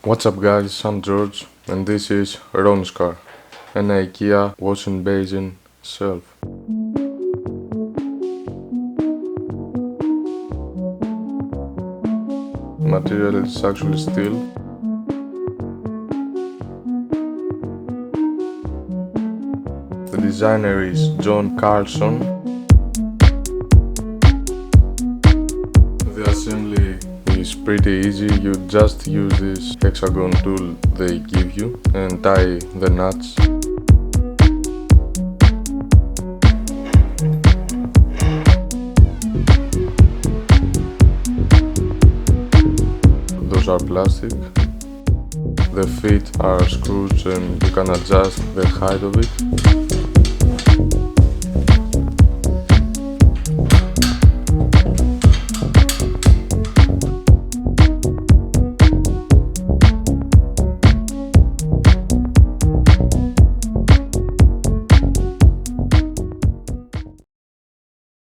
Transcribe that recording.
What's up guys, I'm George and this is RONNSKAR, an IKEA washing basin shelf. Material is actually steel. The designer is Jon Karlsson. The assembly is pretty easy. You just use this hexagon tool they give you and tie the nuts. Those are plastic. The feet are screws and you can adjust the height of it.